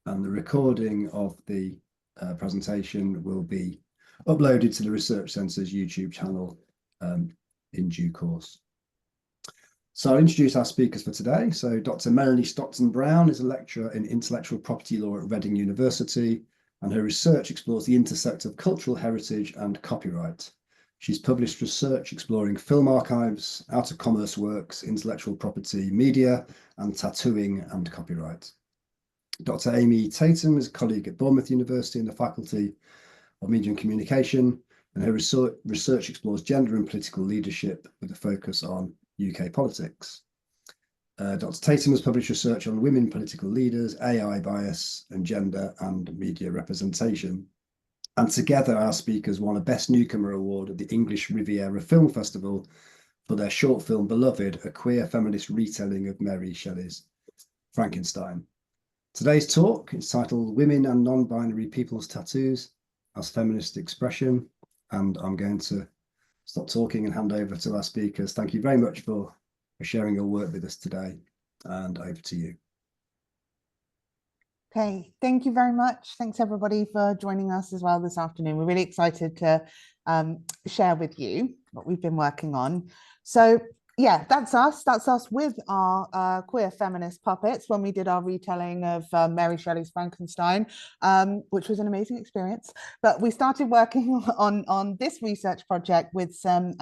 and the recording of the presentation will be uploaded to the Research Centre's YouTube channel in due course. So I'll introduce our speakers for today. So Dr. Melanie Stockton-Brown is a lecturer in intellectual property law at Reading University, and her research explores the intersect of cultural heritage and copyright. She's published research exploring film archives, out-of-commerce works, intellectual property, media, and tattooing and copyright. Dr. Amy Tatum is a colleague at Bournemouth University in the Faculty of Media and Communication, and her research explores gender and political leadership with a focus on UK politics. Dr. Tatum has published research on women political leaders, AI bias, and gender and media representation. And together, our speakers won a Best Newcomer Award at the English Riviera Film Festival for their short film Beloved, a queer feminist retelling of Mary Shelley's Frankenstein. Today's talk is titled Women and Non-Binary People's Tattoos as Feminist Expression. And I'm going to stop talking and hand over to our speakers. Thank you very much for sharing your work with us today, and over to you. Okay, thank you very much. Thanks everybody for joining us as well this afternoon. We're really excited to share with you what we've been working on. So yeah, that's us with our queer feminist puppets when we did our retelling of Mary Shelley's Frankenstein, which was an amazing experience. But we started working on this research project with some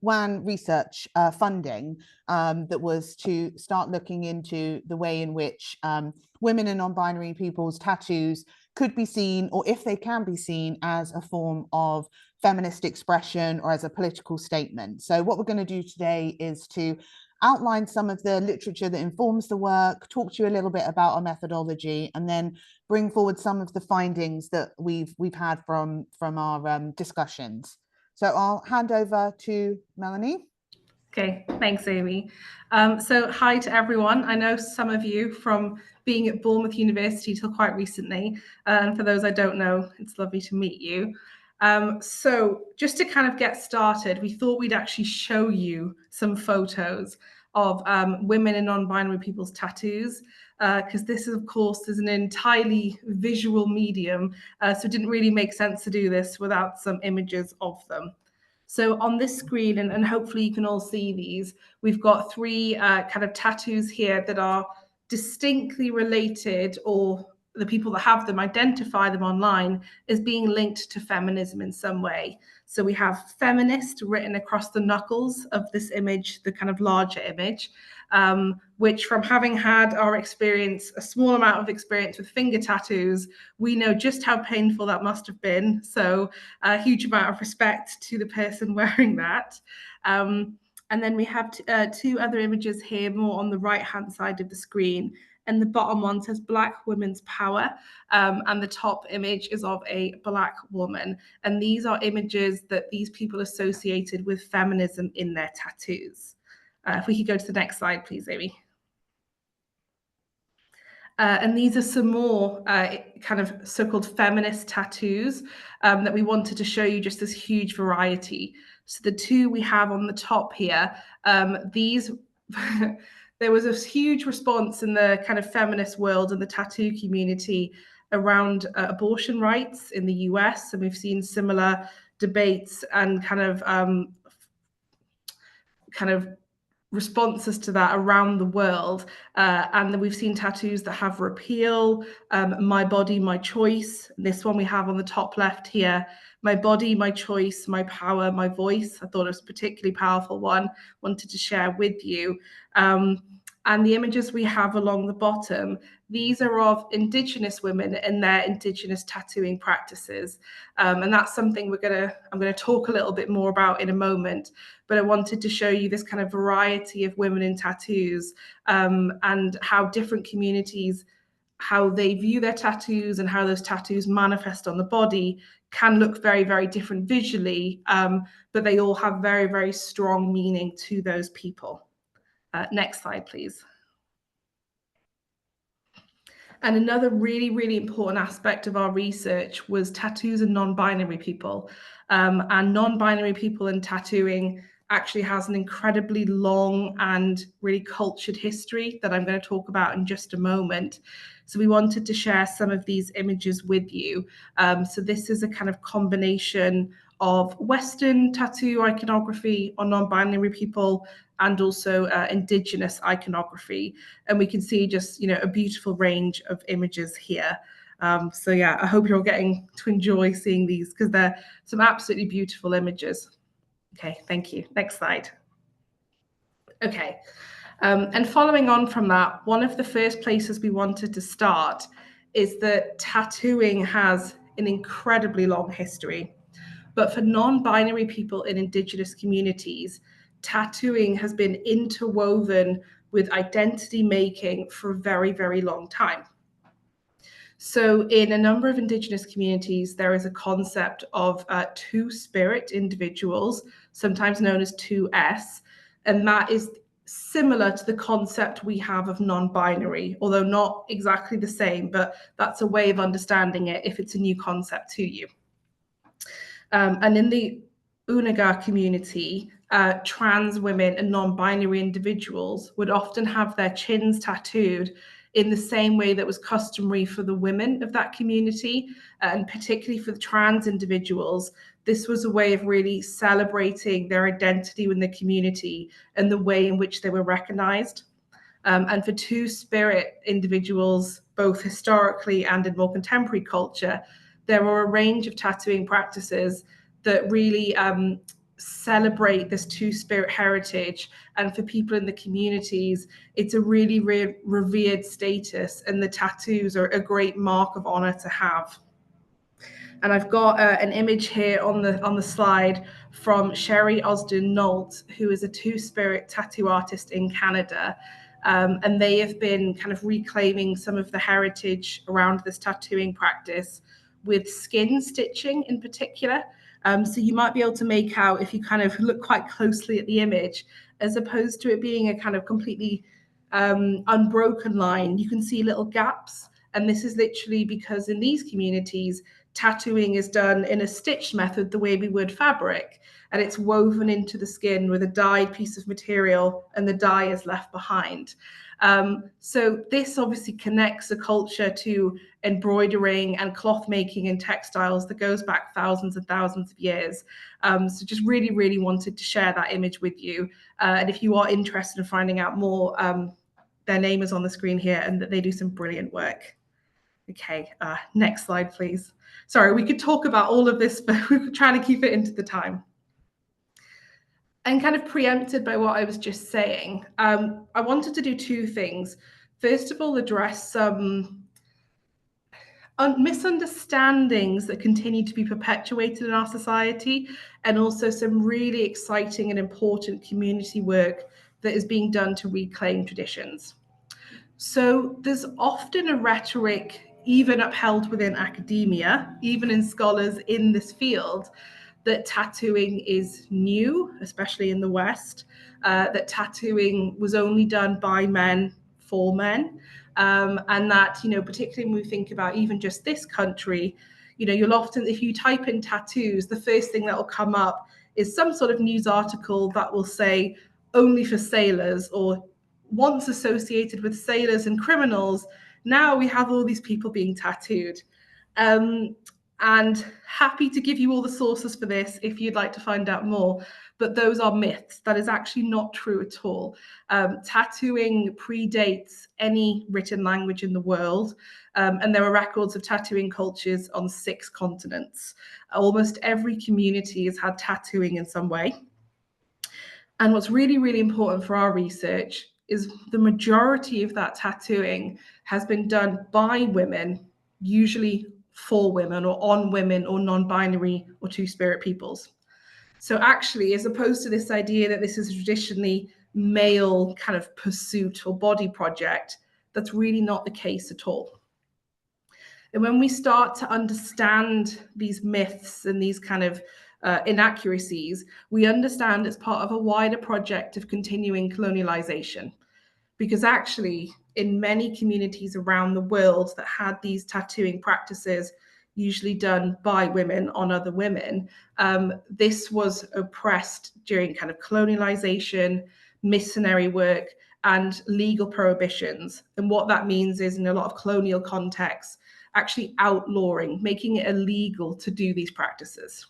WAN research funding that was to start looking into the way in which women and non-binary people's tattoos could be seen, or if they can be seen, as a form of feminist expression or as a political statement. So what we're going to do today is to outline some of the literature that informs the work, talk to you a little bit about our methodology, and then bring forward some of the findings that we've had from our discussions. So I'll hand over to Melanie. Okay, thanks, Amy. So hi to everyone. I know some of you from being at Bournemouth University till quite recently. And for those I don't know, it's lovely to meet you. So just to kind of get started, we thought we'd actually show you some photos of women and non-binary people's tattoos, because this, of course, is an entirely visual medium. So it didn't really make sense to do this without some images of them. So on this screen, and hopefully you can all see these, we've got three kind of tattoos here that are distinctly related, or the people that have them identify them online as being linked to feminism in some way. So we have feminist written across the knuckles of this image, the kind of larger image, which, from having had our experience, a small amount of experience with finger tattoos, we know just how painful that must have been. So a huge amount of respect to the person wearing that. And then we have two other images here, more on the right-hand side of the screen. And the bottom one says Black Women's Power. And the top image is of a Black woman. And these are images that these people associated with feminism in their tattoos. If we could go to the next slide, please, Amy. And these are some more kind of so-called feminist tattoos that we wanted to show you, just this huge variety. So the two we have on the top here, these, there was a huge response in the kind of feminist world and the tattoo community around abortion rights in the US. And we've seen similar debates and kind of responses to that around the world, and then we've seen tattoos that have repeal, my body, my choice. This one we have on the top left here, my body, my choice, my power, my voice. I thought it was a particularly powerful one, wanted to share with you. And the images we have along the bottom, these are of Indigenous women and their Indigenous tattooing practices. And that's something I'm going to talk a little bit more about in a moment. But I wanted to show you this kind of variety of women in tattoos, and how different communities, how they view their tattoos and how those tattoos manifest on the body can look very, very different visually, but they all have very, very strong meaning to those people. Next slide, please. And another really, really important aspect of our research was tattoos and non-binary people. And non-binary people and tattooing actually has an incredibly long and really cultured history that I'm going to talk about in just a moment. So we wanted to share some of these images with you. So this is a kind of combination of Western tattoo iconography on non-binary people and also Indigenous iconography. And we can see just, a beautiful range of images here. So yeah, I hope you're getting to enjoy seeing these because they're some absolutely beautiful images. Okay, thank you. Next slide. Okay, and following on from that, one of the first places we wanted to start is that tattooing has an incredibly long history. But for non-binary people in Indigenous communities, tattooing has been interwoven with identity making for a very, very long time. So in a number of Indigenous communities, there is a concept of two-spirit individuals, sometimes known as 2S, and that is similar to the concept we have of non-binary, although not exactly the same, but that's a way of understanding it if it's a new concept to you. And in the Unaga community, trans women and non-binary individuals would often have their chins tattooed in the same way that was customary for the women of that community, and particularly for the trans individuals. This was a way of really celebrating their identity in the community and the way in which they were recognized. And for two-spirit individuals, both historically and in more contemporary culture, there are a range of tattooing practices that really celebrate this two-spirit heritage. And for people in the communities, it's a really revered status, and the tattoos are a great mark of honor to have. And I've got an image here on the slide from Sherry Osden-Nolt, who is a two-spirit tattoo artist in Canada. And they have been kind of reclaiming some of the heritage around this tattooing practice with skin stitching in particular. So you might be able to make out, if you kind of look quite closely at the image, as opposed to it being a kind of completely unbroken line, you can see little gaps. And this is literally because in these communities, tattooing is done in a stitched method the way we would fabric, and it's woven into the skin with a dyed piece of material, and the dye is left behind. So this obviously connects a culture to embroidering and cloth making and textiles that goes back thousands and thousands of years. So just really, really wanted to share that image with you. And if you are interested in finding out more, their name is on the screen here, and that they do some brilliant work. Okay, next slide, please. Sorry, we could talk about all of this, but we're trying to keep it into the time. And kind of preempted by what I was just saying, I wanted to do two things. First of all, address some misunderstandings that continue to be perpetuated in our society, and also some really exciting and important community work that is being done to reclaim traditions. So there's often a rhetoric, even upheld within academia, even in scholars in this field, that tattooing is new, especially in the West, that tattooing was only done by men for men, and that, particularly when we think about even just this country, you'll often, if you type in tattoos, the first thing that will come up is some sort of news article that will say only for sailors, or once associated with sailors and criminals, now we have all these people being tattooed. And happy to give you all the sources for this if you'd like to find out more, but those are myths. That is actually not true at all. Tattooing predates any written language in the world, and there are records of tattooing cultures on 6 continents. Almost every community has had tattooing in some way. And what's really, really important for our research is the majority of that tattooing has been done by women, usually for women or on women or non-binary or two-spirit peoples. So actually, as opposed to this idea that this is a traditionally male kind of pursuit or body project, that's really not the case at all. And when we start to understand these myths and these kind of inaccuracies, we understand it's part of a wider project of continuing colonialization. Because actually, in many communities around the world that had these tattooing practices, usually done by women on other women, this was oppressed during kind of colonialization, missionary work, and legal prohibitions. And what that means is, in a lot of colonial contexts, actually outlawing, making it illegal to do these practices.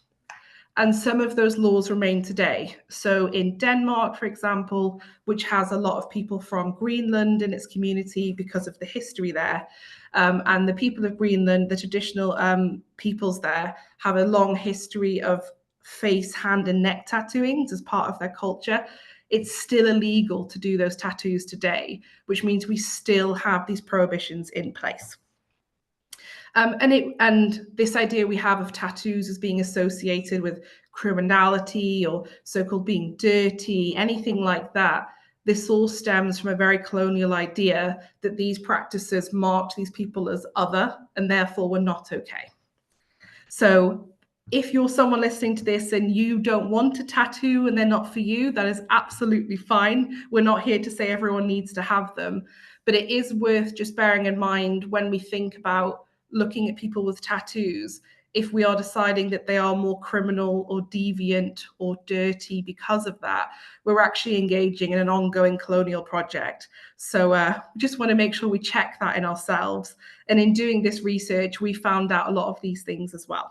And some of those laws remain today. So in Denmark, for example, which has a lot of people from Greenland in its community because of the history there, and the people of Greenland, the traditional peoples there, have a long history of face, hand, and neck tattooings as part of their culture. It's still illegal to do those tattoos today, which means we still have these prohibitions in place. And this idea we have of tattoos as being associated with criminality or so-called being dirty, anything like that, this all stems from a very colonial idea that these practices marked these people as other and therefore were not okay. So if you're someone listening to this and you don't want a tattoo and they're not for you, that is absolutely fine. We're not here to say everyone needs to have them, but it is worth just bearing in mind when we think about looking at people with tattoos, if we are deciding that they are more criminal or deviant or dirty because of that, we're actually engaging in an ongoing colonial project. So we just want to make sure we check that in ourselves. And in doing this research, we found out a lot of these things as well.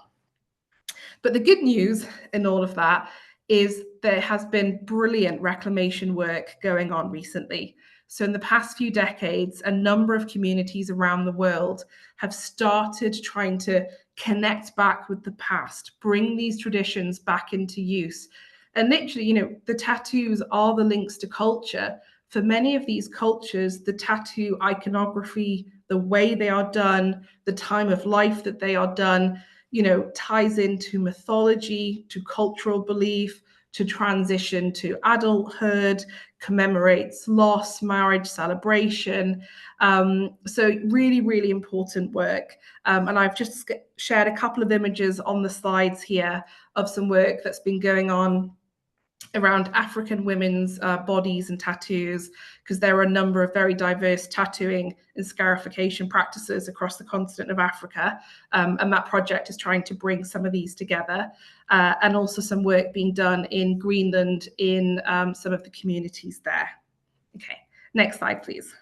But the good news in all of that is there has been brilliant reclamation work going on recently. So in the past few decades, a number of communities around the world have started trying to connect back with the past, bring these traditions back into use. And literally, you know, the tattoos are the links to culture. For many of these cultures, the tattoo iconography, the way they are done, the time of life that they are done, you know, ties into mythology, to cultural belief, to transition to adulthood, commemorates loss, marriage, celebration. So really, really important work. And I've just shared a couple of images on the slides here of some work that's been going on around African women's bodies and tattoos, because there are a number of very diverse tattooing and scarification practices across the continent of Africa. And that project is trying to bring some of these together, and also some work being done in Greenland in some of the communities there. Okay, next slide, please.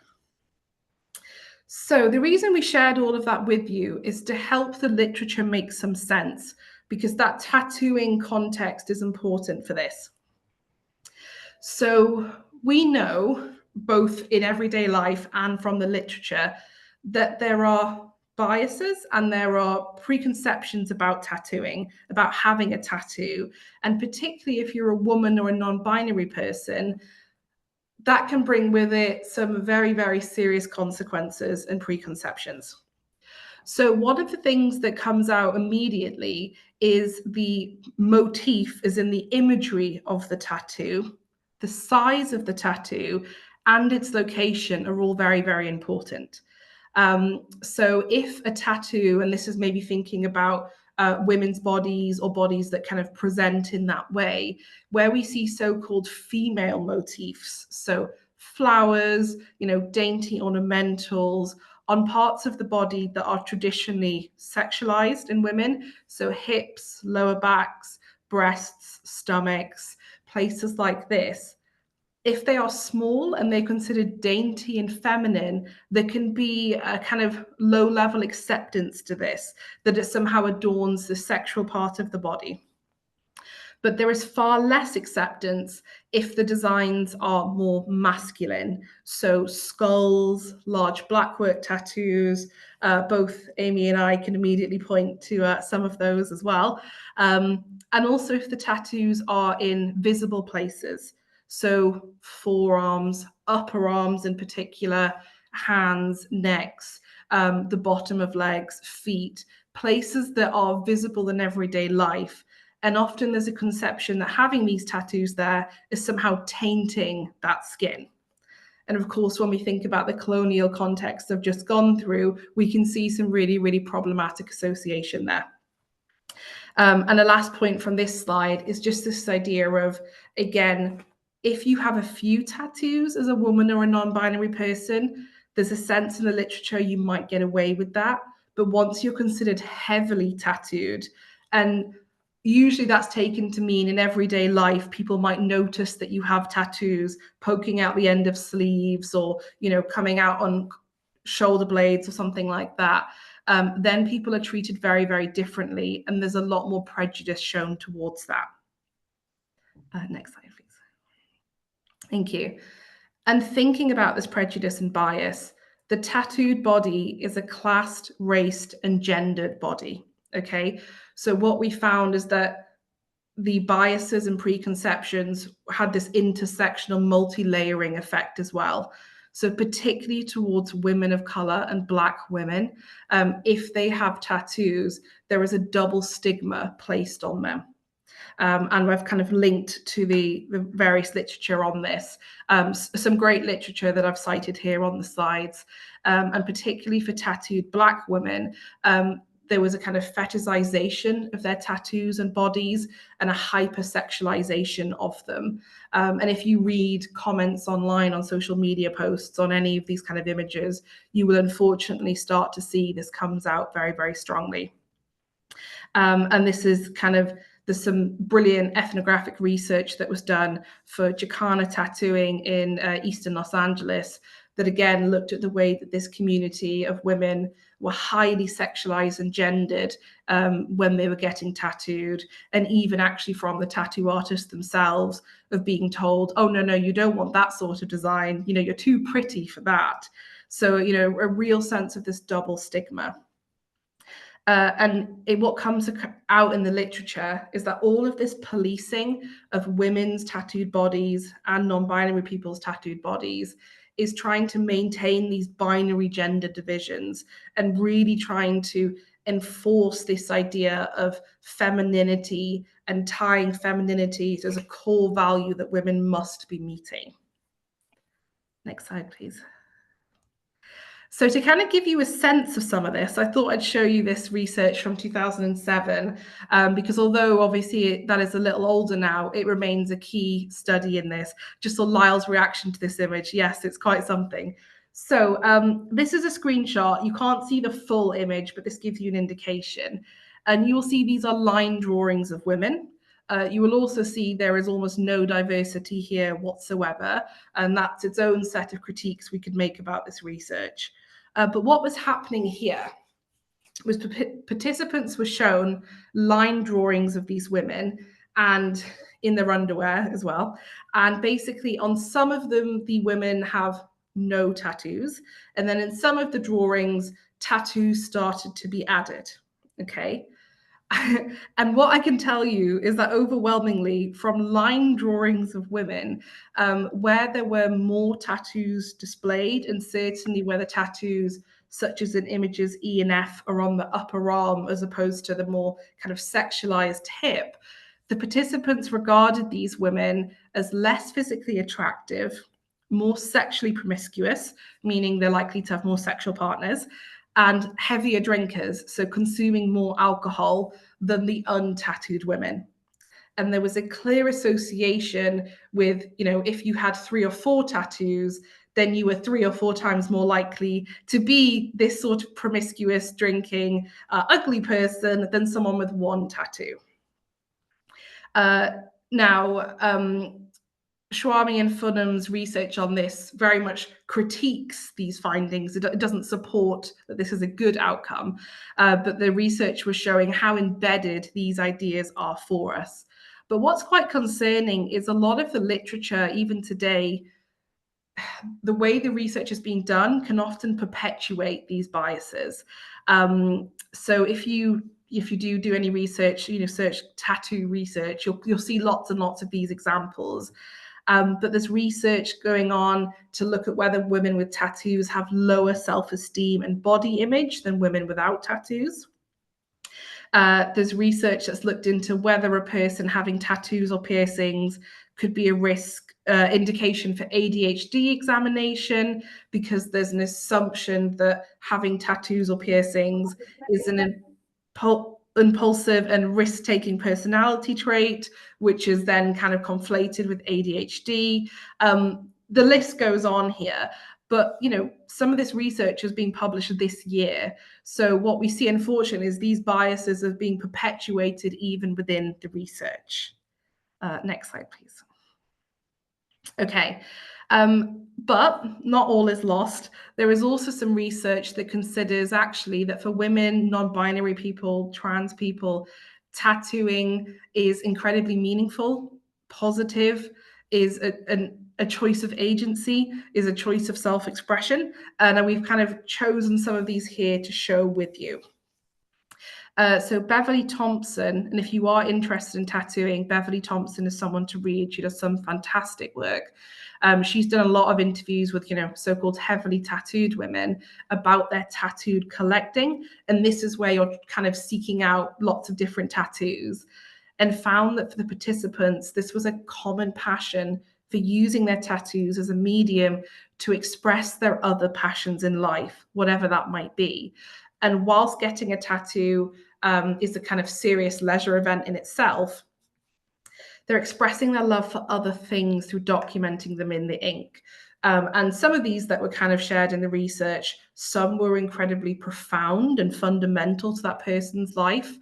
So the reason we shared all of that with you is to help the literature make some sense, because that tattooing context is important for this. So we know, both in everyday life and from the literature, that there are biases and there are preconceptions about tattooing, about having a tattoo. And particularly if you're a woman or a non-binary person, that can bring with it some very, very serious consequences and preconceptions. So one of the things that comes out immediately is the motif, as in the imagery of the tattoo. The size of the tattoo and its location are all very, very important. So if a tattoo, and this is maybe thinking about women's bodies or bodies that kind of present in that way, where we see so-called female motifs, so flowers, you know, dainty ornamentals on parts of the body that are traditionally sexualized in women, so hips, lower backs, breasts, stomachs, places like this. If they are small and they're considered dainty and feminine, there can be a kind of low-level acceptance to this, that it somehow adorns the sexual part of the body. But there is far less acceptance if the designs are more masculine. So skulls, large blackwork tattoos, both Amy and I can immediately point to some of those as well. And also if the tattoos are in visible places. So forearms, upper arms in particular, hands, necks, the bottom of legs, feet, places that are visible in everyday life. And often there's a conception that having these tattoos there is somehow tainting that skin. And of course, when we think about the colonial context I've just gone through, we can see some really, really problematic association there. And the last point from this slide is just this idea of, again, if you have a few tattoos as a woman or a non-binary person, there's a sense in the literature you might get away with that. but once you're considered heavily tattooed, and usually that's taken to mean in everyday life, people might notice that you have tattoos poking out the end of sleeves, or, you know, coming out on shoulder blades or something like that. Then people are treated very, very differently, and there's a lot more prejudice shown towards that. Next slide, please. Thank you. And thinking about this prejudice and bias, the tattooed body is a classed, raced, and gendered body. Okay, so what we found is that the biases and preconceptions had this intersectional multi-layering effect as well. So particularly towards women of color and Black women, if they have tattoos, there is a double stigma placed on them. And I've kind of linked to the various literature on this. Some great literature that I've cited here on the slides, and particularly for tattooed Black women, there was a kind of fetishization of their tattoos and bodies and a hypersexualization of them. And if you read comments online on social media posts on any of these kind of images, you will unfortunately start to see this comes out very, very strongly. And this is kind of, there's some brilliant ethnographic research that was done for Chicana tattooing in Eastern Los Angeles that again looked at the way that this community of women were highly sexualized and gendered when they were getting tattooed, and even actually from the tattoo artists themselves of being told, oh, no, you don't want that sort of design, you know, you're too pretty for that. So, you know, a real sense of this double stigma. What comes out in the literature is that all of this policing of women's tattooed bodies and non-binary people's tattooed bodies is trying to maintain these binary gender divisions and really trying to enforce this idea of femininity and tying femininity as a core value that women must be meeting. Next slide, please. So to kind of give you a sense of some of this, I thought I'd show you this research from 2007, because although obviously that is a little older now, it remains a key study in this. Just saw Lyle's reaction to this image. Yes, it's quite something. So this is a screenshot. You can't see the full image, but this gives you an indication. And you will see these are line drawings of women. You will also see there is almost no diversity here whatsoever, and that's its own set of critiques we could make about this research. But what was happening here was participants were shown line drawings of these women and in their underwear as well. And basically on some of them, the women have no tattoos. And then in some of the drawings, tattoos started to be added, okay? And what I can tell you is that overwhelmingly from line drawings of women, where there were more tattoos displayed, and certainly where the tattoos such as in images E and F are on the upper arm as opposed to the more kind of sexualized hip, the participants regarded these women as less physically attractive, more sexually promiscuous, meaning they're likely to have more sexual partners, and heavier drinkers, so consuming more alcohol than the untattooed women. And there was a clear association with, you know, if you had 3 or 4 tattoos, then you were 3 or 4 times more likely to be this sort of promiscuous, drinking, ugly person than someone with 1 tattoo. Schwami and Funham's research on this very much critiques these findings. It doesn't support that this is a good outcome, but the research was showing how embedded these ideas are for us. But what's quite concerning is a lot of the literature, even today, the way the research is being done can often perpetuate these biases. So if you do any research, you know, search tattoo research, you'll see lots and lots of these examples. But there's research going on to look at whether women with tattoos have lower self-esteem and body image than women without tattoos. There's research that's looked into whether a person having tattoos or piercings could be a risk indication for ADHD examination, because there's an assumption that having tattoos or piercings is an impulsive and risk-taking personality trait, which is then kind of conflated with ADHD. The list goes on here. But, you know, some of this research has been published this year. So what we see, unfortunately, is these biases are being perpetuated even within the research. Next slide, please. Okay, but not all is lost. There is also some research that considers actually that for women, non-binary people, trans people, tattooing is incredibly meaningful, positive, is a choice of agency, is a choice of self-expression. And we've kind of chosen some of these here to show with you. So Beverly Thompson, and if you are interested in tattooing, Beverly Thompson is someone to read. She does some fantastic work. She's done a lot of interviews with, you know, so-called heavily tattooed women about their tattooed collecting. And this is where you're kind of seeking out lots of different tattoos, and found that for the participants, this was a common passion for using their tattoos as a medium to express their other passions in life, whatever that might be. And whilst getting a tattoo is a kind of serious leisure event in itself, they're expressing their love for other things through documenting them in the ink. And some of these that were kind of shared in the research, some were incredibly profound and fundamental to that person's life.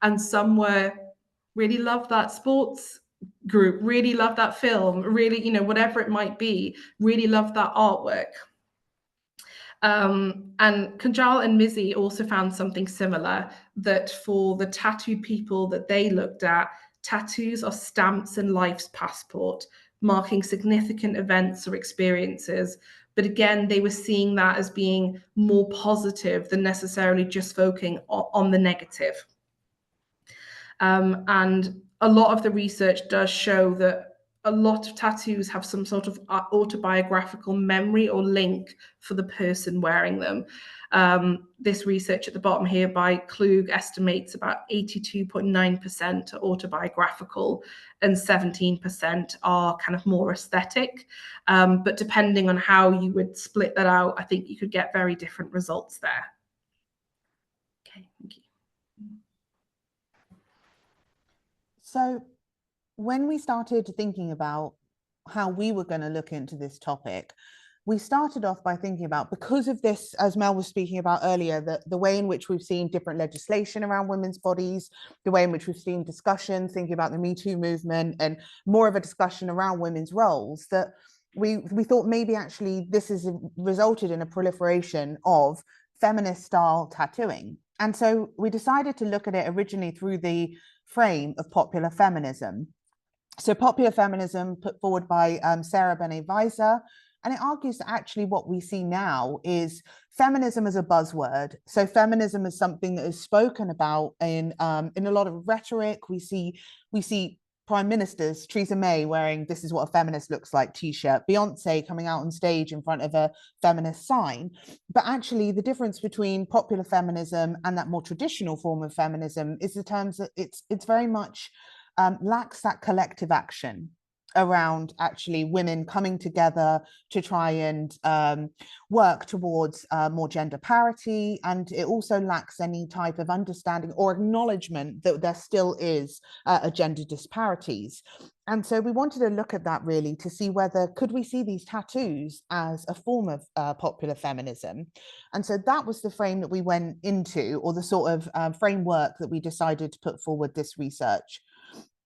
And some were really love that sports group, really love that film, really, you know, whatever it might be, really love that artwork. And Kanjal and Mizzy also found something similar, that for the tattooed people that they looked at, tattoos are stamps in life's passport, marking significant events or experiences. But again, they were seeing that as being more positive than necessarily just focusing on the negative. And a lot of the research does show that a lot of tattoos have some sort of autobiographical memory or link for the person wearing them. This research at the bottom here by Klug estimates about 82.9% are autobiographical and 17% are kind of more aesthetic. But depending on how you would split that out, I think you could get very different results there. Okay, thank you. So when we started thinking about how we were going to look into this topic, we started off by thinking about, because of this, as Mel was speaking about earlier, the way in which we've seen different legislation around women's bodies, the way in which we've seen discussion, thinking about the Me Too movement and more of a discussion around women's roles, that we thought maybe actually this has resulted in a proliferation of feminist style tattooing. And so we decided to look at it originally through the frame of popular feminism. So popular feminism put forward by Sarah Banet-Weiser, and it argues that actually what we see now is feminism as a buzzword. So feminism is something that is spoken about in a lot of rhetoric. We see prime ministers, Theresa May wearing "this is what a feminist looks like" t-shirt, Beyonce coming out on stage in front of a feminist sign. But actually the difference between popular feminism and that more traditional form of feminism is the terms that it's very much lacks that collective action around actually women coming together to try and work towards more gender parity. And it also lacks any type of understanding or acknowledgement that there still is gender disparities. And so we wanted to look at that really to see whether could we see these tattoos as a form of popular feminism. And so that was the frame that we went into, or the sort of framework that we decided to put forward this research.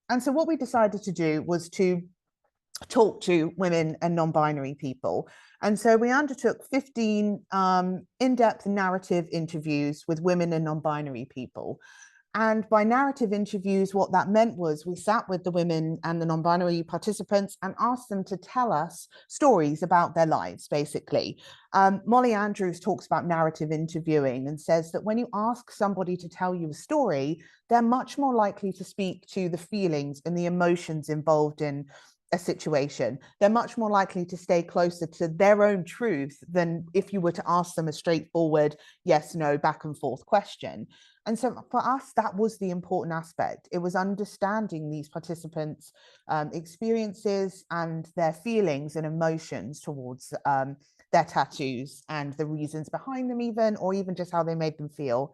And so what we decided to do was to talk to women and non-binary people. And so we undertook 15 in-depth narrative interviews with women and non-binary people. And by narrative interviews, what that meant was we sat with the women and the non-binary participants and asked them to tell us stories about their lives, basically. Molly Andrews talks about narrative interviewing and says that when you ask somebody to tell you a story, they're much more likely to speak to the feelings and the emotions involved in a situation. They're much more likely to stay closer to their own truth than if you were to ask them a straightforward yes, no, back and forth question. And so for us, that was the important aspect. It was understanding these participants' experiences and their feelings and emotions towards their tattoos and the reasons behind them even, or even just how they made them feel.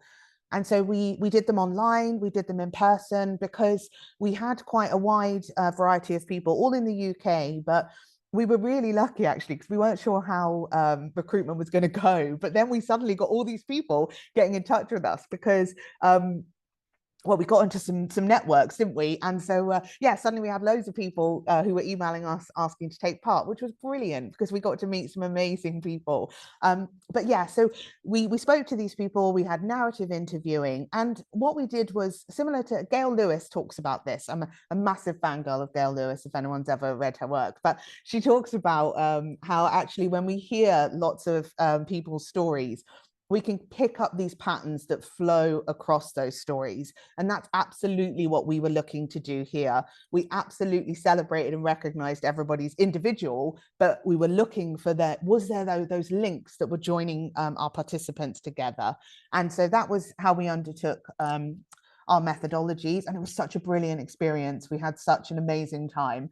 And so we did them online, we did them in person, because we had quite a wide variety of people, all in the UK, but we were really lucky actually, because we weren't sure how recruitment was going to go, but then we suddenly got all these people getting in touch with us because well, we got into some networks, didn't we? And so, yeah, suddenly we had loads of people who were emailing us asking to take part, which was brilliant because we got to meet some amazing people. But yeah, so we spoke to these people, we had narrative interviewing, and what we did was similar to Gail Lewis talks about this. I'm a massive fangirl of Gail Lewis, if anyone's ever read her work, but she talks about how actually when we hear lots of people's stories, we can pick up these patterns that flow across those stories. And that's absolutely what we were looking to do here. We absolutely celebrated and recognized everybody's individual, but we were looking for was there though those links that were joining our participants together? And so that was how we undertook our methodologies, and it was such a brilliant experience. We had such an amazing time.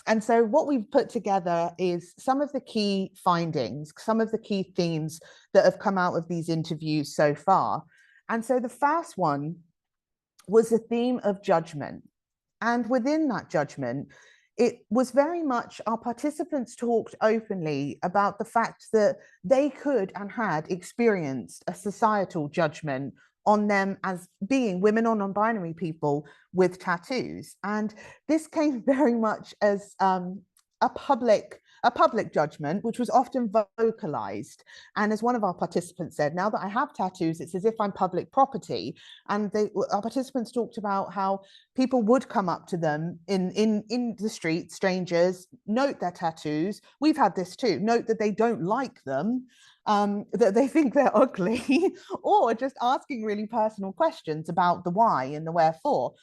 And so what we've put together is some of the key findings, some of the key themes that have come out of these interviews so far. And so the first one was the theme of judgment. And within that judgment, it was very much our participants talked openly about the fact that they could and had experienced a societal judgment on them as being women or non-binary people with tattoos. And this came very much as a public judgment, which was often vocalized. And as one of our participants said, now that I have tattoos, it's as if I'm public property. And our participants talked about how people would come up to them in the street, strangers, note their tattoos. We've had this too, note that they don't like them, that they think they're ugly, or just asking really personal questions about the why and the wherefore.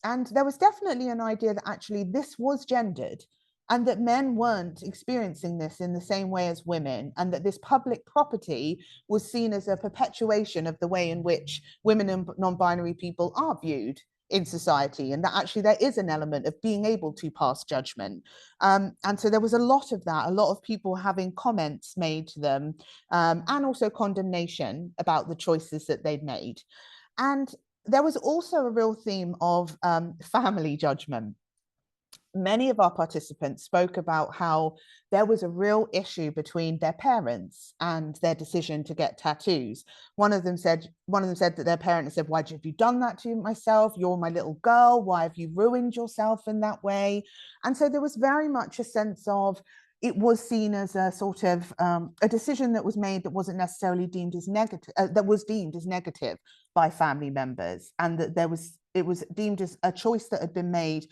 And there was definitely an idea that actually this was gendered, and that men weren't experiencing this in the same way as women, and that this public property was seen as a perpetuation of the way in which women and non-binary people are viewed in society, and that actually there is an element of being able to pass judgment. And so there was a lot of that, a lot of people having comments made to them, and also condemnation about the choices that they'd made. And there was also a real theme of family judgment. Many of our participants spoke about how there was a real issue between their parents and their decision to get tattoos. One of them said that their parents said, "Why have you done that to myself? You're my little girl. Why have you ruined yourself in that way?" And so there was very much a sense of it was seen as a sort of a decision that was made that wasn't necessarily deemed as negative, that was deemed as negative by family members, and that it was deemed as a choice that had been made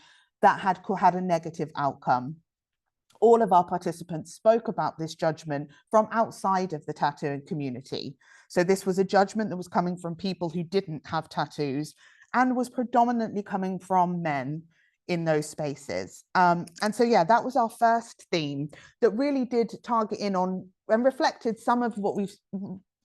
that had a negative outcome. All of our participants spoke about this judgment from outside of the tattooing community. So this was a judgment that was coming from people who didn't have tattoos and was predominantly coming from men in those spaces. And so, yeah, that was our first theme that really did target in on and reflected some of what we've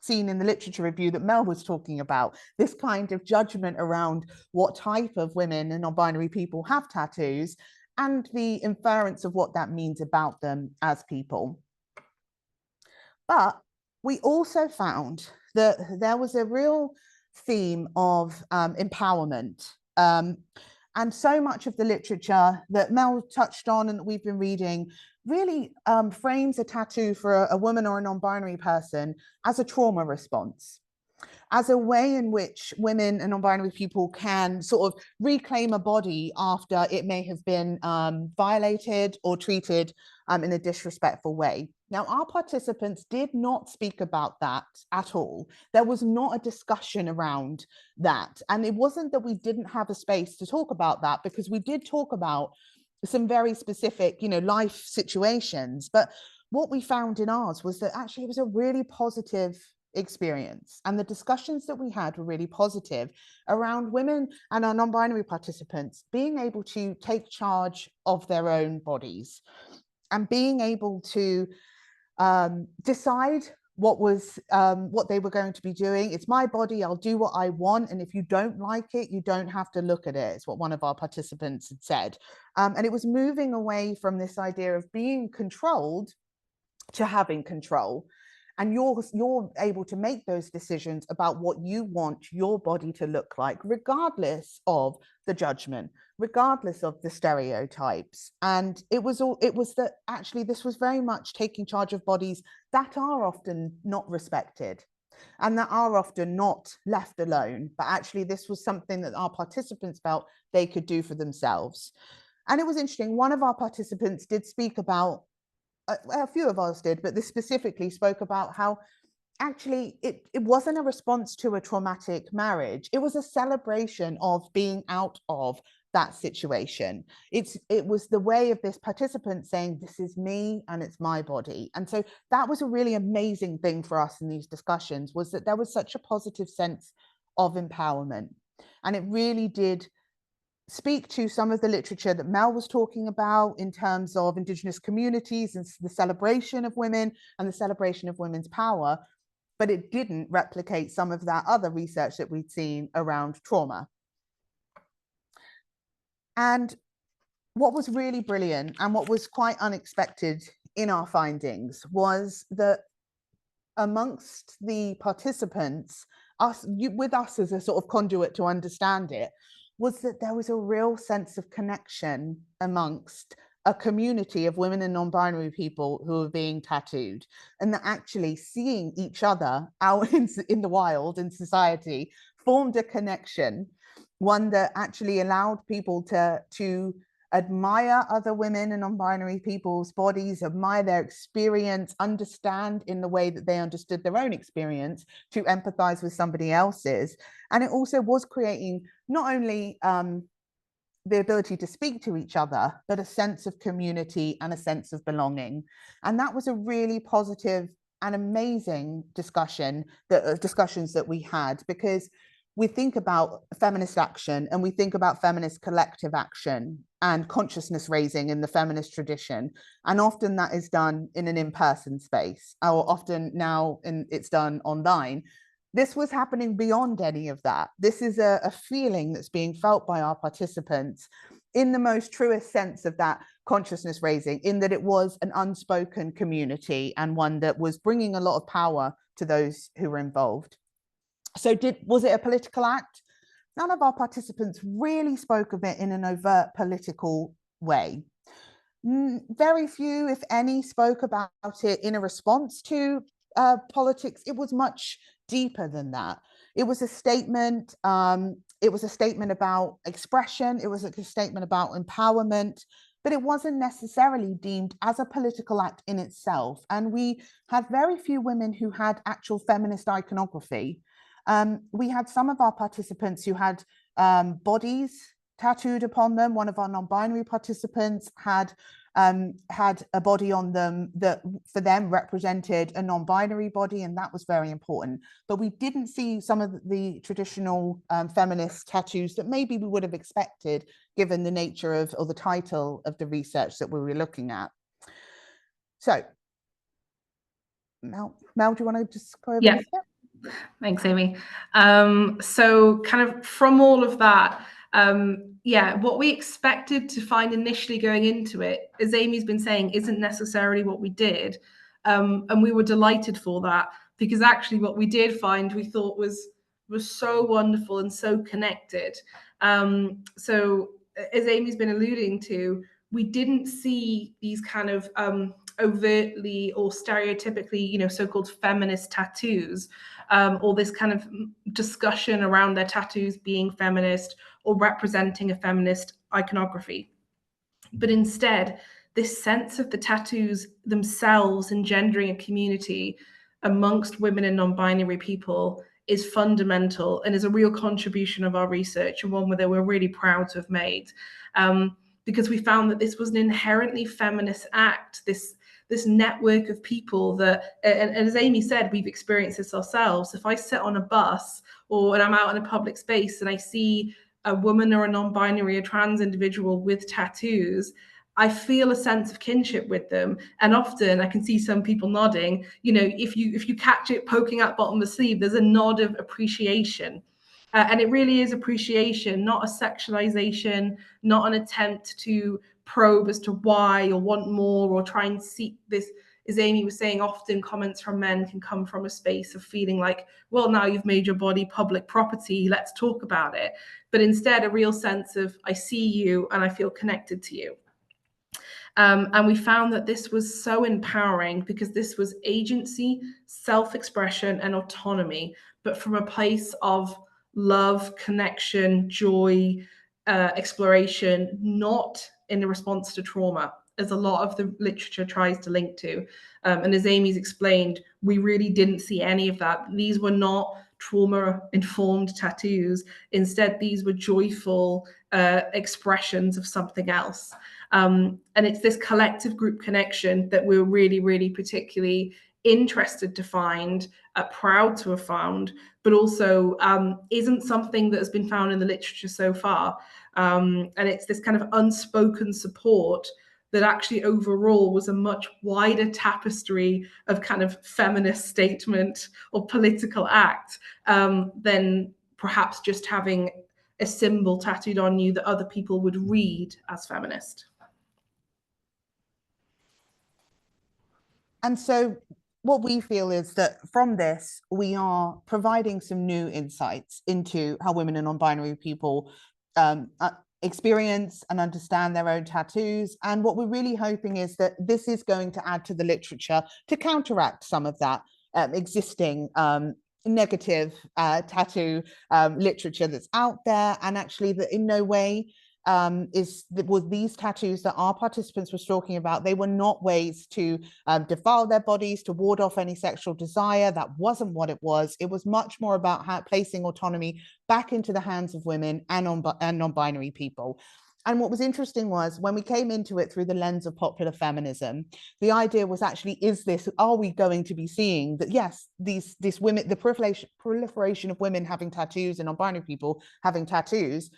seen in the literature review that Mel was talking about, this kind of judgment around what type of women and non-binary people have tattoos and the inference of what that means about them as people. But we also found that there was a real theme of empowerment. And so much of the literature that Mel touched on and that we've been reading really frames a tattoo for a woman or a non-binary person as a trauma response, as a way in which women and non-binary people can sort of reclaim a body after it may have been violated or treated in a disrespectful way. Now, our participants did not speak about that at all. There was not a discussion around that. And it wasn't that we didn't have a space to talk about that, because we did talk about some very specific, life situations. But what we found in ours was that actually it was a really positive experience. And the discussions that we had were really positive around women and our non-binary participants being able to take charge of their own bodies and being able to decide what they were going to be doing. It's my body, I'll do what I want, and if you don't like it, you don't have to look at it. It's what one of our participants had said. And it was moving away from this idea of being controlled to having control. And you're able to make those decisions about what you want your body to look like, regardless of the judgment, regardless of the stereotypes. And it was that actually this was very much taking charge of bodies that are often not respected and that are often not left alone. But actually this was something that our participants felt they could do for themselves. And it was interesting. One of our participants did speak about, a few of us did, but this specifically spoke about how actually it wasn't a response to a traumatic marriage. It was a celebration of being out of that situation. It was the way of this participant saying, this is me and it's my body. And so that was a really amazing thing for us in these discussions, was that there was such a positive sense of empowerment. And it really did speak to some of the literature that Mel was talking about in terms of Indigenous communities and the celebration of women and the celebration of women's power, but it didn't replicate some of that other research that we'd seen around trauma. And what was really brilliant and what was quite unexpected in our findings was that amongst the participants, with us as a sort of conduit to understand it, was that there was a real sense of connection amongst a community of women and non-binary people who were being tattooed, and that actually seeing each other out in the wild in society formed a connection, one that actually allowed people to admire other women and non-binary people's bodies, admire their experience, understand in the way that they understood their own experience, to empathize with somebody else's. And it also was creating not only the ability to speak to each other, but a sense of community and a sense of belonging. And that was a really positive and amazing discussions that we had, because we think about feminist action and we think about feminist collective action and consciousness raising in the feminist tradition. And often that is done in an in-person space, or often now it's done online. This was happening beyond any of that. This is a feeling that's being felt by our participants in the most truest sense of that consciousness raising, in that it was an unspoken community and one that was bringing a lot of power to those who were involved. So was it a political act? None of our participants really spoke of it in an overt political way. Very few, if any, spoke about it in a response to politics. It was much deeper than that. It was a statement. It was a statement about expression. It was a statement about empowerment, but it wasn't necessarily deemed as a political act in itself. And we had very few women who had actual feminist iconography. We had some of our participants who had bodies tattooed upon them. One of our non-binary participants had a body on them that for them represented a non-binary body, and that was very important. But we didn't see some of the traditional feminist tattoos that maybe we would have expected, given the nature of, or the title of the research that we were looking at. So, Mel, do you want to just go over this bit? Thanks, Amy. So kind of from all of that, what we expected to find initially going into it, as Amy's been saying, isn't necessarily what we did. And we were delighted for that, because actually what we did find, we thought was so wonderful and so connected. So as Amy's been alluding to, we didn't see these kind of overtly or stereotypically, so-called feminist tattoos, or this kind of discussion around their tattoos being feminist or representing a feminist iconography. But instead, this sense of the tattoos themselves engendering a community amongst women and non-binary people is fundamental and is a real contribution of our research, and one that we're really proud to have made. Because we found that this was an inherently feminist act, this network of people that, and as Amy said, we've experienced this ourselves. If I sit on a bus and I'm out in a public space and I see a woman or a non-binary or trans individual with tattoos, I feel a sense of kinship with them. And often I can see some people nodding, if you catch it poking out the bottom of the sleeve, there's a nod of appreciation. And it really is appreciation, not a sexualization, not an attempt to probe as to why or want more or try and seek this as Amy was saying, often comments from men can come from a space of feeling like, well, now you've made your body public property, let's talk about it. But instead, a real sense of, I see you and I feel connected to you. And we found that this was so empowering because this was agency, self-expression, and autonomy, but from a place of love, connection, joy, exploration, not in a response to trauma, as a lot of the literature tries to link to. And as Amy's explained, we really didn't see any of that. These were not trauma-informed tattoos. Instead, these were joyful expressions of something else. And it's this collective group connection that we're really, really particularly interested to find, proud to have found, but also isn't something that has been found in the literature so far. And it's this kind of unspoken support that actually overall was a much wider tapestry of kind of feminist statement or political act than perhaps just having a symbol tattooed on you that other people would read as feminist. And so what we feel is that from this, we are providing some new insights into how women and non-binary people experience and understand their own tattoos. And what we're really hoping is that this is going to add to the literature to counteract some of that existing negative tattoo literature that's out there, and actually that in no way with these tattoos that our participants were talking about, they were not ways to defile their bodies, to ward off any sexual desire. That wasn't what it was. It was much more about placing autonomy back into the hands of women and non-binary people. And what was interesting was when we came into it through the lens of popular feminism, the idea was actually, are we going to be seeing that, yes, these women, the proliferation of women having tattoos and non-binary people having tattoos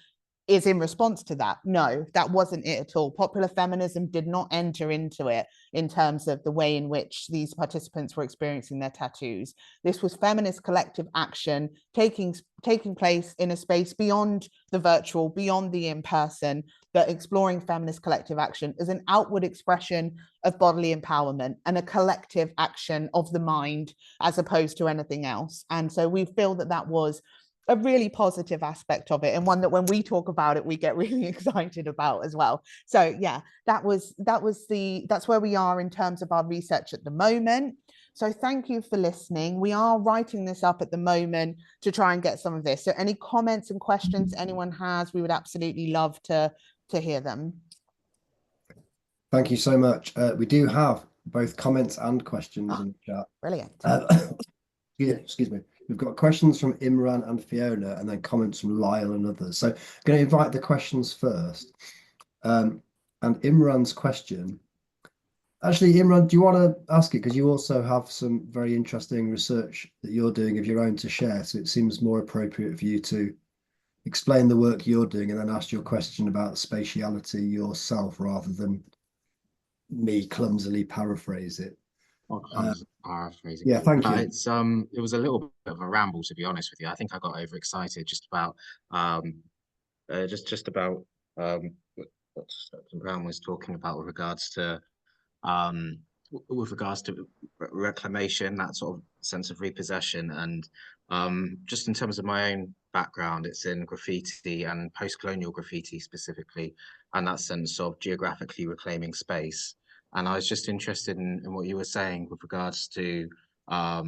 is in response to that? No, that wasn't it at all. Popular feminism did not enter into it in terms of the way in which these participants were experiencing their tattoos. This was feminist collective action taking place in a space beyond the virtual, beyond the in-person, but exploring feminist collective action as an outward expression of bodily empowerment and a collective action of the mind as opposed to anything else. And so we feel that that was a really positive aspect of it, and one that when we talk about it, we get really excited about as well. So yeah, that's where we are in terms of our research at the moment. So thank you for listening. We are writing this up at the moment to try and get some of this. So any comments and questions anyone has, we would absolutely love to hear them. Thank you so much. We do have both comments and questions in the chat. Brilliant. Excuse me. We've got questions from Imran and Fiona, and then comments from Lyle and others. So I'm going to invite the questions first. And Imran's question, actually, Imran, do you want to ask it? Because you also have some very interesting research that you're doing of your own to share. So it seems more appropriate for you to explain the work you're doing and then ask your question about spatiality yourself rather than me clumsily paraphrase it. Paraphrasing. Yeah, thank you. It was a little bit of a ramble, to be honest with you. I think I got overexcited just about what Dr. Brown was talking about with regards to reclamation, that sort of sense of repossession, and just in terms of my own background, it's in graffiti and post-colonial graffiti specifically, and that sense of geographically reclaiming space. And I was just interested in what you were saying with regards to, I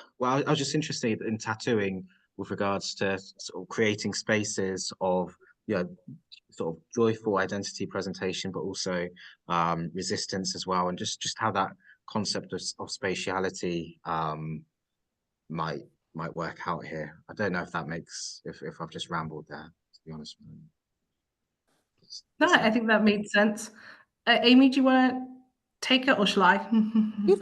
was just interested in tattooing with regards to sort of creating spaces of, sort of joyful identity presentation, but also resistance as well, and just how that concept of spatiality might work out here. I don't know if that makes, if I've just rambled there, to be honest with you. No, I think that made sense. Amy, do you want to take it or shall I? You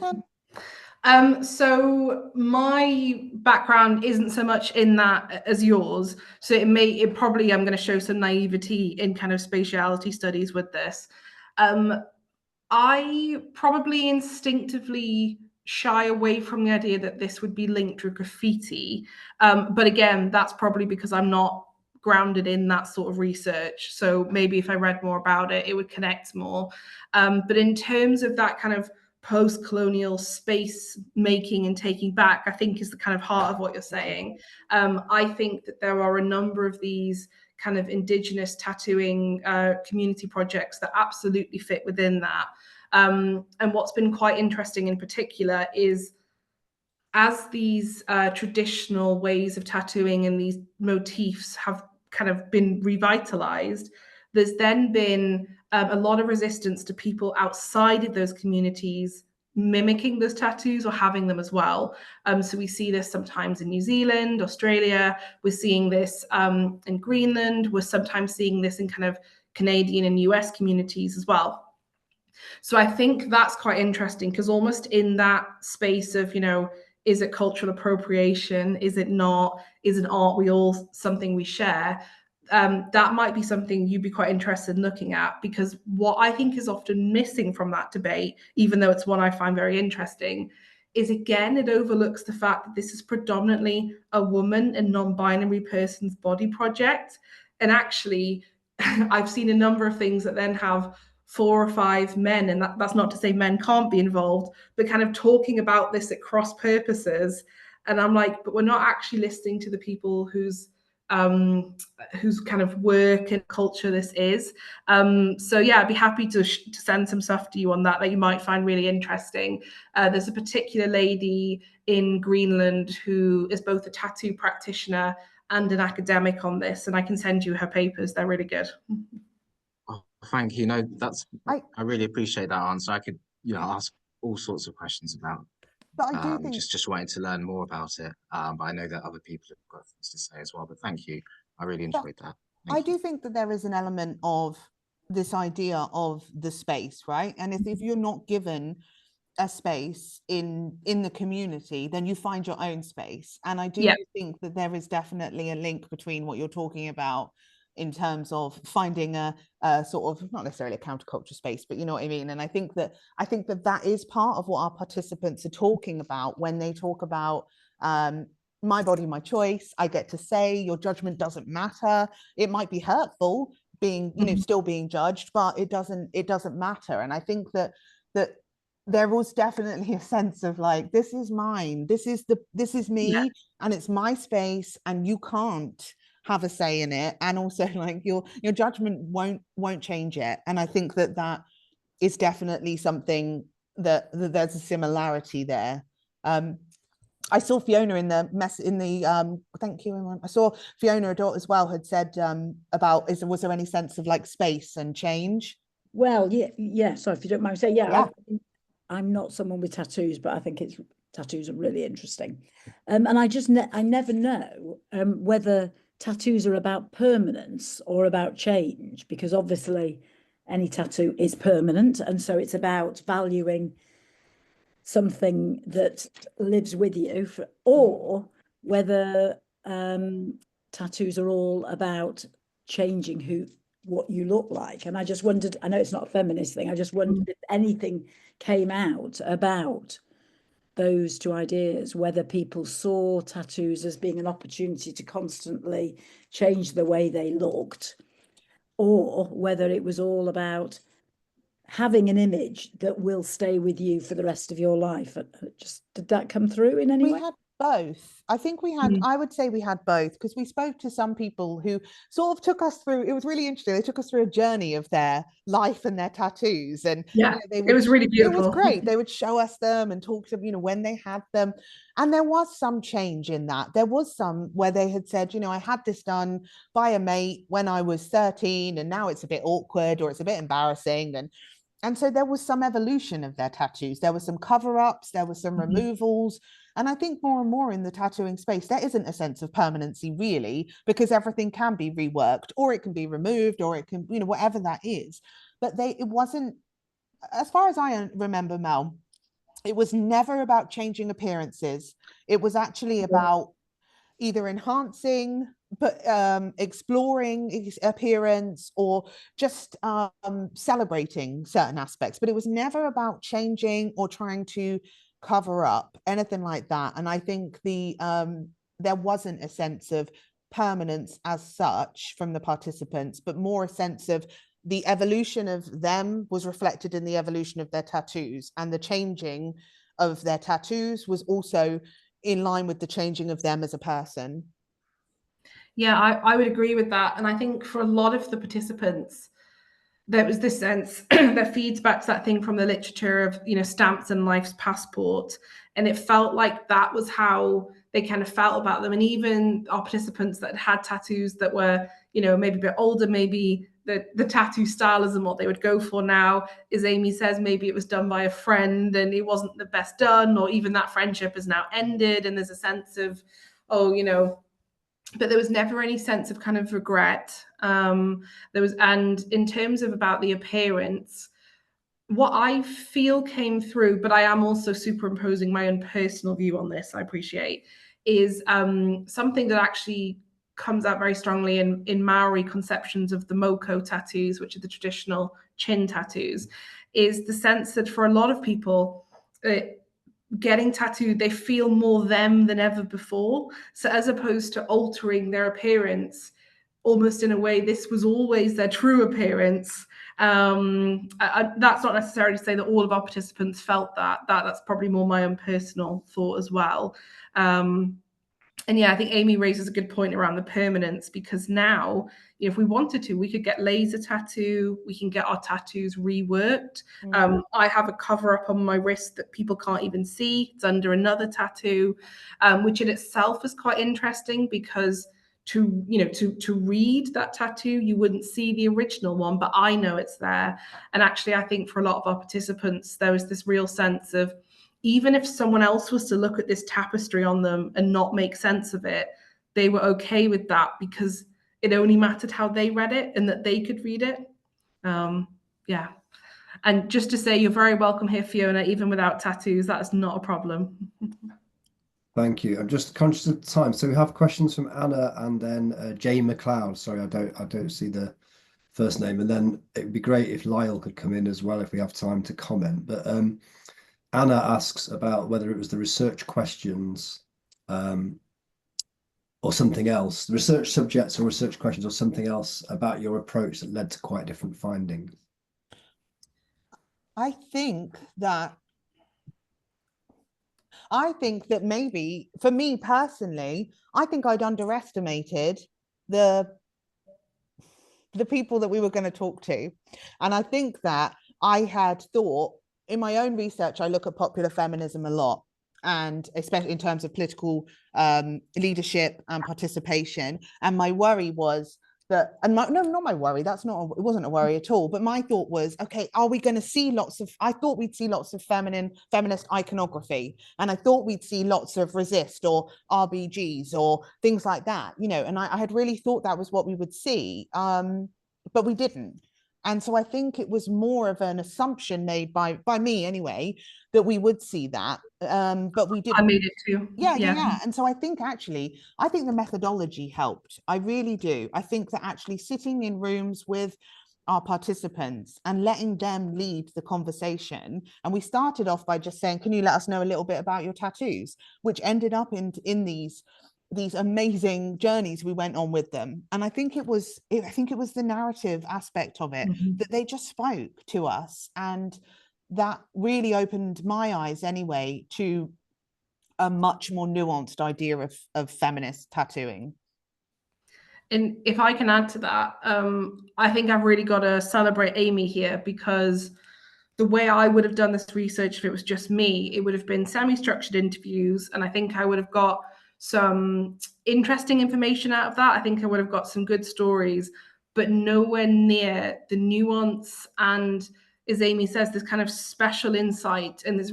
can. So my background isn't so much in that as yours. So I'm going to show some naivety in kind of spatiality studies with this. I probably instinctively shy away from the idea that this would be linked to graffiti. But again, that's probably because I'm not grounded in that sort of research. So maybe if I read more about it, it would connect more. But in terms of that kind of post-colonial space making and taking back, I think is the kind of heart of what you're saying. I think that there are a number of these kind of Indigenous tattooing community projects that absolutely fit within that. And what's been quite interesting in particular is, as these traditional ways of tattooing and these motifs have kind of been revitalized, there's then been a lot of resistance to people outside of those communities mimicking those tattoos or having them as well. So we see this sometimes in New Zealand, Australia, we're seeing this in Greenland, we're sometimes seeing this in kind of Canadian and US communities as well. So I think that's quite interesting, because almost in that space of, you know, is it cultural appropriation? Is it not? Isn't art we all something we share? That might be something you'd be quite interested in looking at, because what I think is often missing from that debate, even though it's one I find very interesting, is again, it overlooks the fact that this is predominantly a woman and non-binary person's body project. And actually, I've seen a number of things that then have 4 or 5 men, and that's not to say men can't be involved, but kind of talking about this at cross purposes. And I'm like, but we're not actually listening to the people whose kind of work and culture this is. So yeah, I'd be happy to send some stuff to you on that you might find really interesting. There's a particular lady in Greenland who is both a tattoo practitioner and an academic on this, and I can send you her papers. They're really good. Oh, thank you. No, I really appreciate that answer. I could, you know, ask all sorts of questions about. But I do think just wanting to learn more about it. But I know that other people have got things to say as well. But thank you. I really enjoyed that. I do think that there is an element of this idea of the space, right? And if you're not given a space in the community, then you find your own space. And I do think that there is definitely a link between what you're talking about in terms of finding a sort of, not necessarily a counterculture space, but you know what I mean. And I think that that is part of what our participants are talking about when they talk about my body, my choice. I get to say, your judgment doesn't matter. It might be hurtful being, you know, still being judged, but it doesn't matter. And I think that there was definitely a sense of like, this is mine, this is me, and it's my space, and you can't have a say in it. And also, like, your judgment won't change it. And I think that is definitely something that there's a similarity there. I saw Fiona in the thank you, everyone. I saw Fiona Adot as well had said about, was there any sense of like space and change? Well, yeah. Sorry, if you don't mind saying, I'm not someone with tattoos, but I think tattoos are really interesting. And I just I never know whether tattoos are about permanence or about change, because obviously any tattoo is permanent, and so it's about valuing something that lives with you, or whether tattoos are all about changing what you look like. And I just wondered, I know it's not a feminist thing, I just wondered if anything came out about those two ideas, whether people saw tattoos as being an opportunity to constantly change the way they looked, or whether it was all about having an image that will stay with you for the rest of your life. Just, did that come through in any way? We had both. I think we had, I would say we had both, because we spoke to some people who sort of took us through, it was really interesting, they took us through a journey of their life and their tattoos. And it was really beautiful. It was great. They would show us them and talk to, you know, when they had them. And there was some change in that. There was some where they had said, you know, I had this done by a mate when I was 13, and now it's a bit awkward, or it's a bit embarrassing. And so there was some evolution of their tattoos. There were some cover-ups, there were some removals. And I think more and more in the tattooing space, there isn't a sense of permanency really, because everything can be reworked, or it can be removed, or it can, you know, whatever that is. But it wasn't, as far as I remember, Mel, it was never about changing appearances. It was actually about either enhancing, but exploring appearance, or just celebrating certain aspects. But it was never about changing or trying to cover up anything like that. And I think there wasn't a sense of permanence as such from the participants, but more a sense of the evolution of them was reflected in the evolution of their tattoos, and the changing of their tattoos was also in line with the changing of them as a person. Yeah, I would agree with that. And I think for a lot of the participants, there was this sense that feeds back to that thing from the literature of, you know, stamps and life's passport. And it felt like that was how they kind of felt about them. And even our participants that had tattoos that were, you know, maybe a bit older, maybe the tattoo style isn't what they would go for now. As Amy says, maybe it was done by a friend and it wasn't the best done, or even that friendship has now ended. And there's a sense of, oh, you know, but there was never any sense of kind of regret. There was, and in terms of about the appearance, what I feel came through, but I am also superimposing my own personal view on this, I appreciate, is something that actually comes out very strongly in Maori conceptions of the moko tattoos, which are the traditional chin tattoos, is the sense that for a lot of people, getting tattooed, they feel more them than ever before. So as opposed to altering their appearance, almost in a way, this was always their true appearance. That's not necessarily to say that all of our participants felt that. That's probably more my own personal thought as well. And yeah, I think Amy raises a good point around the permanence, because now, if we wanted to, we could get laser tattoo, we can get our tattoos reworked. I have a cover up on my wrist that people can't even see. It's under another tattoo, which in itself is quite interesting, because to read that tattoo, you wouldn't see the original one, but I know it's there. And actually, I think for a lot of our participants, there was this real sense of, even if someone else was to look at this tapestry on them and not make sense of it, they were okay with that, because it only mattered how they read it and that they could read it. Yeah. And just to say, you're very welcome here, Fiona, even without tattoos. That's not a problem. Thank you. I'm just conscious of time. So we have questions from Anna and then Jay McLeod. Sorry, I don't see the first name. And then it would be great if Lyle could come in as well if we have time to comment. But Anna asks about whether it was the research questions or something else, the research subjects or research questions or something else about your approach that led to quite different findings. I think that maybe for me personally, I think I'd underestimated the people that we were going to talk to. And I think that I had thought, in my own research, I look at popular feminism a lot, and especially in terms of political leadership and participation. And my worry was that, and not my worry, it wasn't a worry at all, but my thought was, okay, are we going to see I thought we'd see lots of feminist iconography, and I thought we'd see lots of resist or RBGs or things like that, and I had really thought that was what we would see, but we didn't. And so I think it was more of an assumption made by me anyway, that we would see that, but we didn't. I made it too. Yeah. And so I think the methodology helped. I really do. I think that actually sitting in rooms with our participants and letting them lead the conversation. And we started off by just saying, can you let us know a little bit about your tattoos, which ended up in these amazing journeys we went on with them. And I think it was the narrative aspect of it, that they just spoke to us, and that really opened my eyes anyway to a much more nuanced idea of feminist tattooing. And if I can add to that, I think I've really got to celebrate Amy here, because the way I would have done this research if it was just me, it would have been semi-structured interviews, and I think I would have got some interesting information out of that. I think I would have got some good stories, but nowhere near the nuance and, as Amy says, this kind of special insight. And there's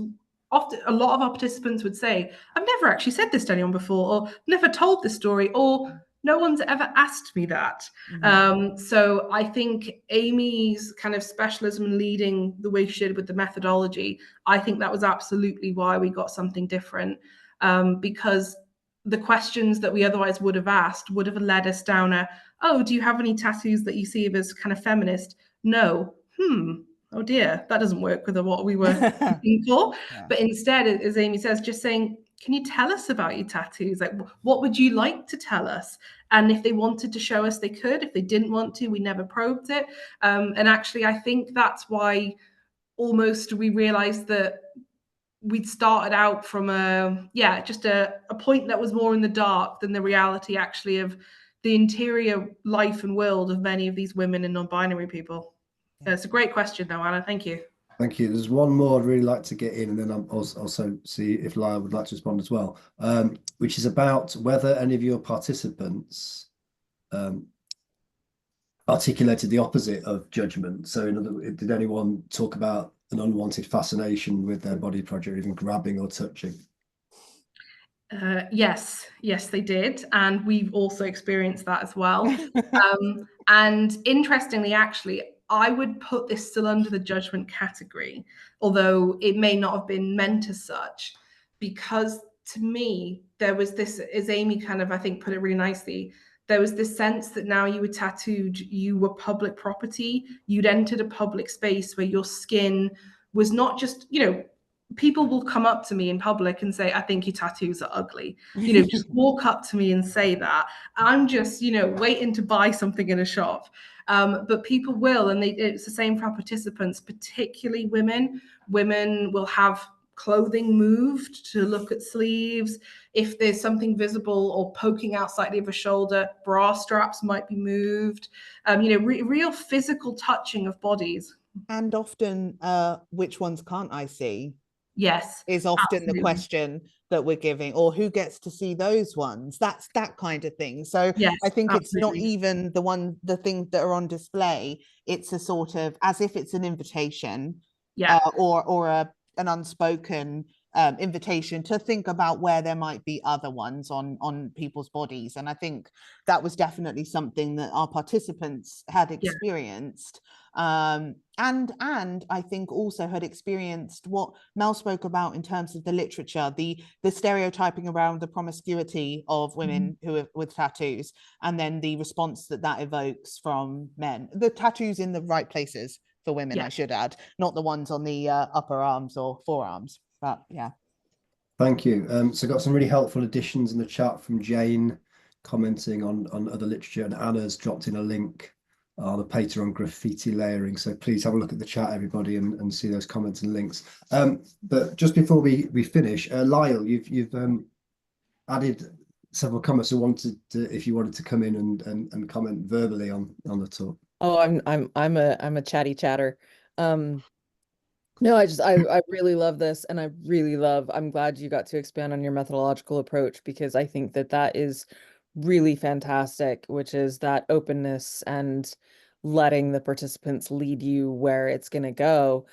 often a lot of our participants would say, I've never actually said this to anyone before, or never told this story, or no one's ever asked me that. So I think Amy's kind of specialism in leading the way she did with the methodology, I think that was absolutely why we got something different, because the questions that we otherwise would have asked would have led us down do you have any tattoos that you see as kind of feminist? No. Oh dear, that doesn't work with what we were looking for. Yeah. But instead, as Amy says, just saying, can you tell us about your tattoos? Like, what would you like to tell us? And if they wanted to show us, they could. If they didn't want to, we never probed it. And actually, I think that's why almost we realized that we'd started out from just a point that was more in the dark than the reality actually of the interior life and world of many of these women and non-binary people. It's a great question though, Anna. Thank you. Thank you. There's one more I'd really like to get in, and then I'll also see if Lyle would like to respond as well, which is about whether any of your participants articulated the opposite of judgment. So in other words, did anyone talk about an unwanted fascination with their body project, even grabbing or touching? Yes, they did. And we've also experienced that as well. And interestingly, actually, I would put this still under the judgment category, although it may not have been meant as such, because to me, there was this, as Amy kind of, I think, put it really nicely, there was this sense that now you were tattooed, you were public property, you'd entered a public space where your skin was not just, people will come up to me in public and say, I think your tattoos are ugly. Just walk up to me and say that. I'm just, waiting to buy something in a shop. But people will, and it's the same for our participants, particularly women. Women will have clothing moved to look at sleeves. If there's something visible or poking out slightly of a shoulder, bra straps might be moved. Real physical touching of bodies. And often, which ones can't I see? Yes, is often absolutely. The question that we're giving, or who gets to see those ones? That's that kind of thing. So yes, I think absolutely. It's not even the things that are on display. It's a sort of as if it's an invitation, or an unspoken invitation to think about where there might be other ones on people's bodies. And I think that was definitely something that our participants had experienced. And I think also had experienced what Mel spoke about in terms of the literature, the stereotyping around the promiscuity of women who are with tattoos, and then the response that evokes from men. The tattoos in the right places for women, I should add, not the ones on the upper arms or forearms. But yeah. Thank you. So got some really helpful additions in the chat from Jane commenting on other literature, and Anna's dropped in a link on a paper on graffiti layering. So please have a look at the chat, everybody, and see those comments and links. But just before we finish, Lyle, you've added several comments. So if you wanted to come in and comment verbally on the talk. Oh, I'm a chatty chatter. No, I really love this, and I'm glad you got to expand on your methodological approach, because I think that is really fantastic, which is that openness and letting the participants lead you where it's going to go.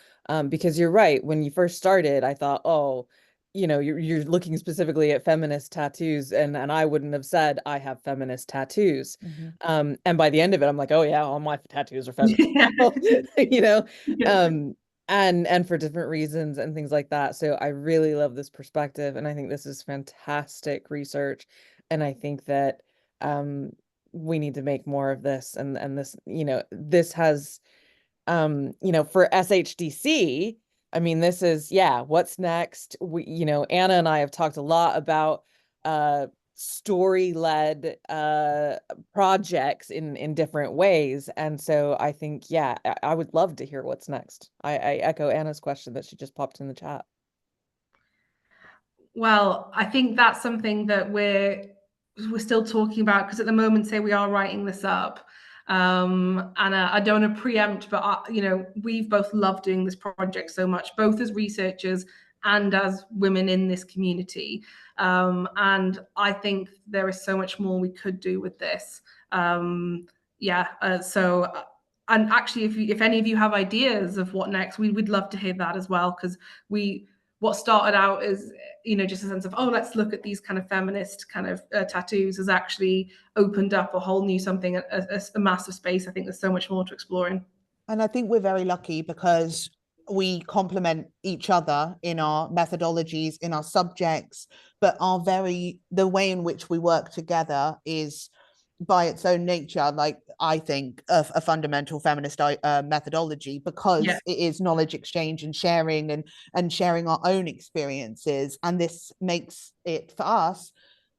Because you're right, when you first started, I thought, oh, you're looking specifically at feminist tattoos, and I wouldn't have said I have feminist tattoos. And by the end of it, I'm like, oh yeah, all my tattoos are feminist. And for different reasons and things like that. So I really love this perspective, and I think this is fantastic research. And I think that we need to make more of this. And this, this has, for SHDC, I mean, this is, what's next? Anna and I have talked a lot about story-led projects in different ways. And so I think, I would love to hear what's next. I echo Anna's question that she just popped in the chat. Well, I think that's something that we're still talking about, because at the moment, say we are writing this up. And I don't want to preempt, but we've both loved doing this project so much, both as researchers and as women in this community. And I think there is so much more we could do with this. And actually, if any of you have ideas of what next, we would love to hear that as well, because what started out as, just a sense of, let's look at these kind of feminist kind of tattoos, has actually opened up a whole new something, a massive space. I think there's so much more to explore in. And I think we're very lucky because we complement each other in our methodologies, in our subjects, but the way in which we work together is by its own nature, like I think of a fundamental feminist methodology, because it is knowledge exchange and sharing and sharing our own experiences. And this makes it for us,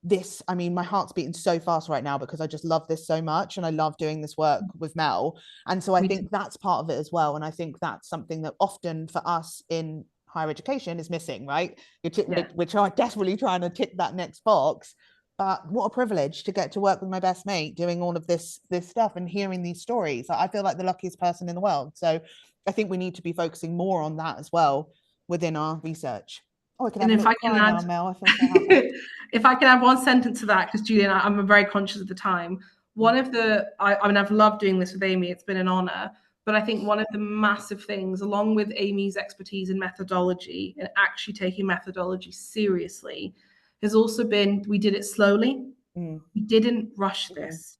this, I mean, my heart's beating so fast right now because I just love this so much, and I love doing this work with Mel. And so I think that's part of it as well. And I think that's something that often for us in higher education is missing, right? Which are desperately trying to tick that next box. But what a privilege to get to work with my best mate doing all of this stuff and hearing these stories. I feel like the luckiest person in the world. So I think we need to be focusing more on that as well within our research. Oh, I can have a little cry now, Mel. I feel so happy. If I can add one sentence to that, because Julian, I'm very conscious of the time. One of the, I mean, I've loved doing this with Amy. It's been an honor. But I think one of the massive things, along with Amy's expertise in methodology and actually taking methodology seriously, has also been, we did it slowly. We didn't rush this.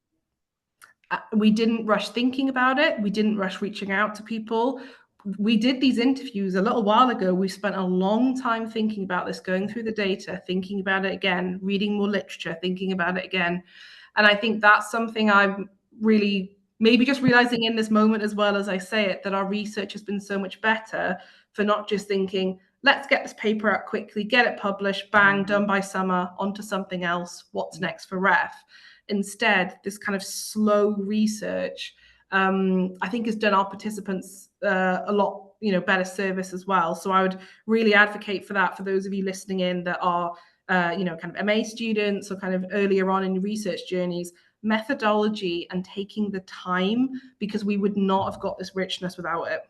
We didn't rush thinking about it. We didn't rush reaching out to people. We did these interviews a little while ago. We spent a long time thinking about this, going through the data, thinking about it again, reading more literature, thinking about it again. And I think that's something I'm really maybe just realizing in this moment, as well as I say it, that our research has been so much better for not just thinking, let's get this paper out quickly, get it published, bang, done by summer, onto something else, what's next for ref. Instead, this kind of slow research, I think has done our participants a lot, better service as well. So I would really advocate for that for those of you listening in that are, kind of MA students or kind of earlier on in your research journeys. Methodology and taking the time, because we would not have got this richness without it.